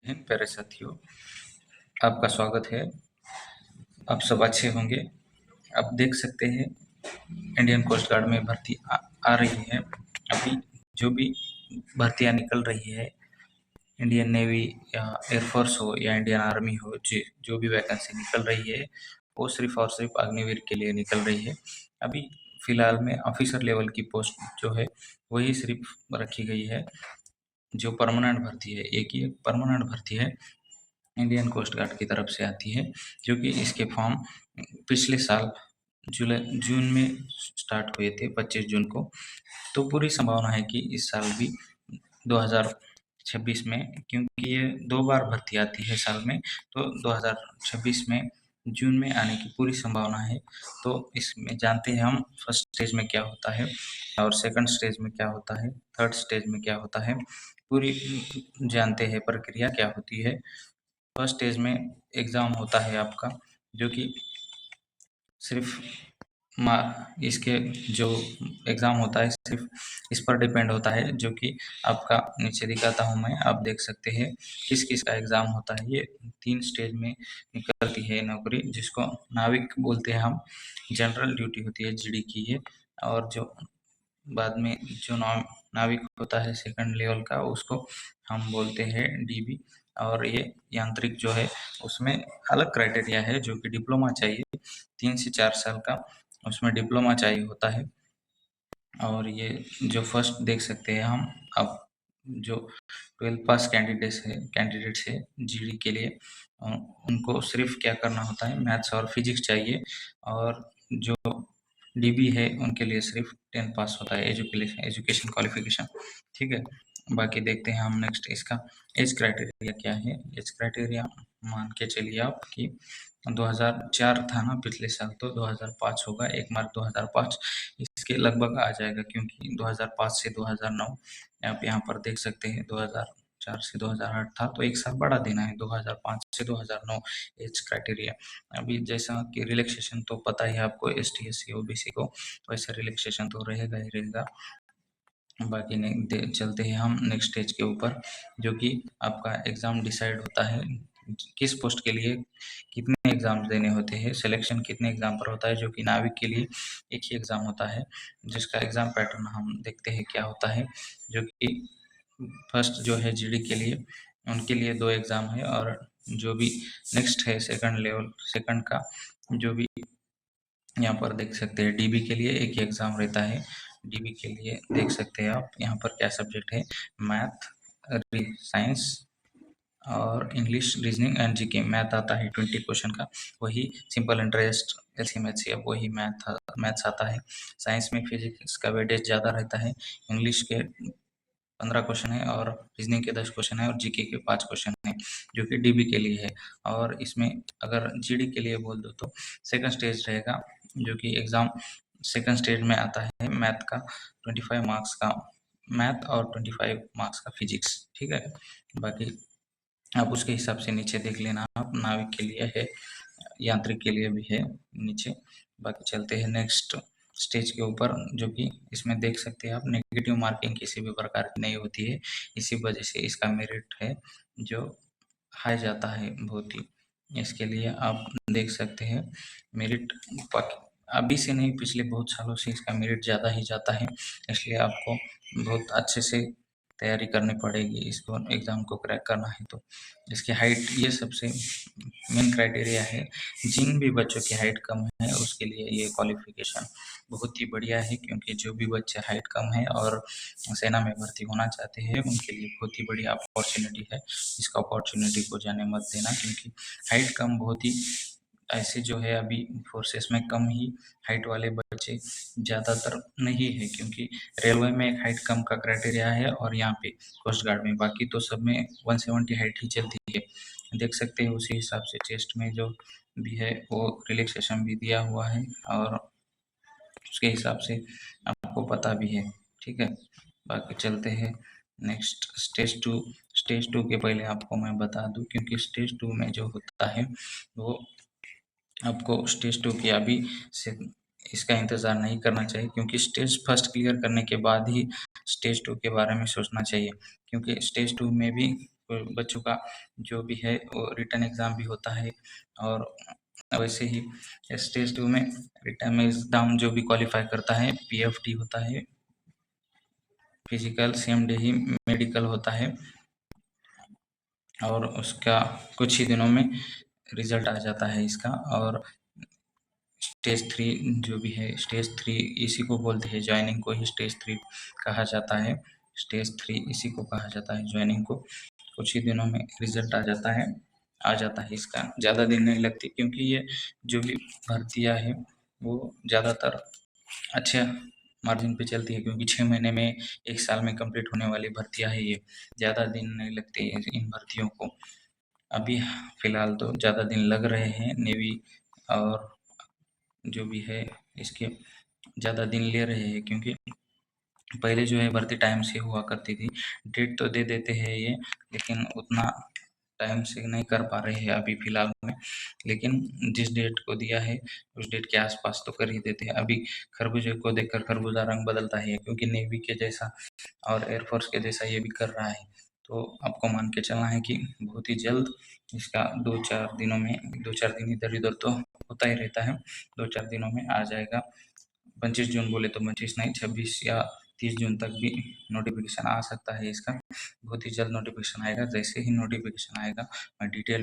प्यारे साथियों, आपका स्वागत है। आप सब अच्छे होंगे। आप देख सकते हैं इंडियन कोस्ट गार्ड में भर्ती आ रही है। अभी जो भी भर्तियां निकल रही है, इंडियन नेवी या एयरफोर्स हो या इंडियन आर्मी हो, जो भी वैकेंसी निकल रही है वो सिर्फ और सिर्फ अग्निवीर के लिए निकल रही है। अभी फिलहाल में ऑफिसर लेवल की पोस्ट जो है वही सिर्फ रखी गई है। जो परमानेंट भर्ती है, एक ही परमानेंट भर्ती है, इंडियन कोस्ट गार्ड की तरफ से आती है, जो कि इसके फॉर्म पिछले साल जून में स्टार्ट हुए थे, 25 जून को। तो पूरी संभावना है कि इस साल भी 2026 में, क्योंकि ये 2 बार भर्ती आती है साल में, तो 2026 में जून में आने की पूरी संभावना है। तो इसमें जानते हैं हम फर्स्ट स्टेज में क्या होता है और सेकंड स्टेज में क्या होता है, थर्ड स्टेज में क्या होता है, पूरी जानते हैं प्रक्रिया क्या होती है। फर्स्ट स्टेज में एग्ज़ाम होता है आपका, जो कि सिर्फ इसके जो एग्ज़ाम होता है सिर्फ इस पर डिपेंड होता है, जो कि आपका नीचे दिखाता हूँ मैं, आप देख सकते हैं किस किस का एग्ज़ाम होता है। ये 3 स्टेज में निकलती है नौकरी, जिसको नाविक बोलते हैं हम। जनरल ड्यूटी होती है जीडी की ये, और जो बाद में जो नाविक होता है सेकंड लेवल का, उसको हम बोलते हैं डीबी। और ये यांत्रिक जो है उसमें अलग क्राइटेरिया है, जो कि डिप्लोमा चाहिए, 3 से 4 साल का उसमें डिप्लोमा चाहिए होता है। और ये जो फर्स्ट देख सकते हैं हम, अब जो 12 पास कैंडिडेट्स है जीडी के लिए, उनको सिर्फ क्या करना होता है, मैथ्स और फिजिक्स चाहिए। और जो डीबी है उनके लिए सिर्फ 10 पास होता है, एजुकेशन क्वालिफिकेशन। ठीक है, बाकी देखते हैं हम नेक्स्ट इसका एज क्राइटेरिया क्या है। एज क्राइटेरिया मान के चलिए आप कि 2004 था ना पिछले साल, तो 2005 होगा, 1 मार्च 2005 इसके लगभग आ जाएगा, क्योंकि 2005 से 2009 आप यहाँ पर देख सकते हैं। 2004 से 2008 था, तो 1 साल बढ़ा देना है, 2005 से 2009 एज क्राइटेरिया। अभी जैसा कि रिलैक्सेशन तो पता ही है आपको, एसटी एससी ओबीसी को, वैसे रिलैक्सेशन तो रहेगा ही रहेगा। बाकी नहीं, चलते हैं हम नेक्स्ट स्टेज के ऊपर, जो कि आपका एग्ज़ाम डिसाइड होता है किस पोस्ट के लिए कितने एग्ज़ाम देने होते हैं, सिलेक्शन कितने एग्ज़ाम पर होता है। जो कि नाविक के लिए एक ही एग्ज़ाम होता है, जिसका एग्ज़ाम पैटर्न हम देखते हैं क्या होता है। जो कि फर्स्ट जो है जीडी के लिए, उनके लिए 2 एग्ज़ाम है, और जो भी नेक्स्ट है सेकंड लेवल, सेकंड का जो भी यहाँ पर देख सकते हैं डीबी के लिए एक ही एग्ज़ाम रहता है। डीबी के लिए देख सकते हैं आप यहाँ पर क्या सब्जेक्ट है, मैथ, साइंस और English, reasoning and GK. Math आता है 20 क्वेश्चन का, वही सिंपल इंटरेस्ट एलसीएम एचसीएफ, वही मैथ्स आता है। साइंस में फिजिक्स का वेटेज ज़्यादा रहता है। इंग्लिश के 15 क्वेश्चन है, और रीजनिंग के 10 क्वेश्चन है, और जीके के 5 क्वेश्चन है, जो कि डीबी के लिए है। और इसमें अगर जीडी के लिए बोल दो तो सेकंड स्टेज रहेगा, जो कि एग्ज़ाम सेकंड स्टेज में आता है मैथ का, 25 मार्क्स का मैथ और 25 मार्क्स का फिजिक्स। ठीक है, बाकी आप उसके हिसाब से नीचे देख लेना, आप नाविक के लिए है, यांत्रिक के लिए भी है नीचे। बाकी चलते हैं नेक्स्ट स्टेज के ऊपर, जो कि इसमें देख सकते हैं आप नेगेटिव मार्किंग किसी भी प्रकार की नहीं होती है, इसी वजह से इसका मेरिट है जो हाई जाता है बहुत ही। इसके लिए आप देख सकते हैं मेरिट अभी से नहीं, पिछले बहुत सालों से इसका मेरिट ज़्यादा ही जाता है, इसलिए आपको बहुत अच्छे से तैयारी करनी पड़ेगी इसको, एग्ज़ाम को क्रैक करना है तो। इसकी हाइट, ये सबसे मेन क्राइटेरिया है। जिन भी बच्चों की हाइट कम है उसके लिए ये क्वालिफिकेशन बहुत ही बढ़िया है, क्योंकि जो भी बच्चे हाइट कम है और सेना में भर्ती होना चाहते हैं उनके लिए बहुत ही बढ़िया अपॉर्चुनिटी है। इस अपॉर्चुनिटी को जाने मत देना, क्योंकि हाइट कम बहुत ही ऐसे जो है अभी फोर्सेस में कम ही हाइट वाले बच्चे ज़्यादातर नहीं है, क्योंकि रेलवे में एक हाइट कम का क्राइटेरिया है, और यहाँ पे कोस्ट गार्ड में, बाकी तो सब में 170 हाइट ही चलती है। देख सकते हैं उसी हिसाब से चेस्ट में जो भी है वो रिलैक्सेशन भी दिया हुआ है, और उसके हिसाब से आपको पता भी है। ठीक है, बाकी चलते हैं नेक्स्ट स्टेज टू के पहले आपको मैं बता दूं, क्योंकि स्टेज 2 में जो होता है वो आपको स्टेज 2 की अभी से इसका इंतज़ार नहीं करना चाहिए, क्योंकि स्टेज फर्स्ट क्लियर करने के बाद ही स्टेज 2 के बारे में सोचना चाहिए, क्योंकि स्टेज 2 में भी बच्चों का जो भी है वो रिटन एग्ज़ाम भी होता है। और वैसे ही स्टेज 2 में रिटन एग्ज़ाम जो भी क्वालिफ़ाई करता है, पीएफटी होता है, फिजिकल सेम डे ही मेडिकल होता है, और उसका कुछ ही दिनों में रिजल्ट आ जाता है इसका। और स्टेज 3 जो भी है, स्टेज 3 इसी को बोलते हैं, ज्वाइनिंग को ही स्टेज 3 कहा जाता है। स्टेज 3 इसी को कहा जाता है, ज्वाइनिंग को। कुछ ही दिनों में रिजल्ट आ जाता है इसका, ज़्यादा दिन नहीं लगती, क्योंकि ये जो भी भर्तियाँ हैं वो ज़्यादातर अच्छे मार्जिन पे चलती है, क्योंकि 6 महीने में 1 साल में कंप्लीट होने वाली भर्तियाँ है ये, ज़्यादा दिन नहीं लगते इन भर्तियों को। अभी फ़िलहाल तो ज़्यादा दिन लग रहे हैं, नेवी और जो भी है इसके ज़्यादा दिन ले रहे हैं, क्योंकि पहले जो है भर्ती टाइम से हुआ करती थी। डेट तो दे देते हैं ये, लेकिन उतना टाइम से नहीं कर पा रहे हैं अभी फ़िलहाल में। लेकिन जिस डेट को दिया है उस डेट के आसपास तो कर ही देते हैं। अभी खरबूजे को देखकर खरबूजा रंग बदलता है, क्योंकि नेवी के जैसा और एयरफोर्स के जैसा ये भी कर रहा है। तो आपको मान के चलना है कि बहुत ही जल्द इसका 2-4 दिनों में, 2-4 दिन इधर-उधर तो होता ही रहता है, 2-4 दिनों में आ जाएगा। 25 जून बोले तो 25 नहीं, 26 या 30 जून तक भी नोटिफिकेशन आ सकता है इसका। बहुत ही जल्द नोटिफिकेशन आएगा। जैसे ही नोटिफिकेशन आएगा मैं डिटेल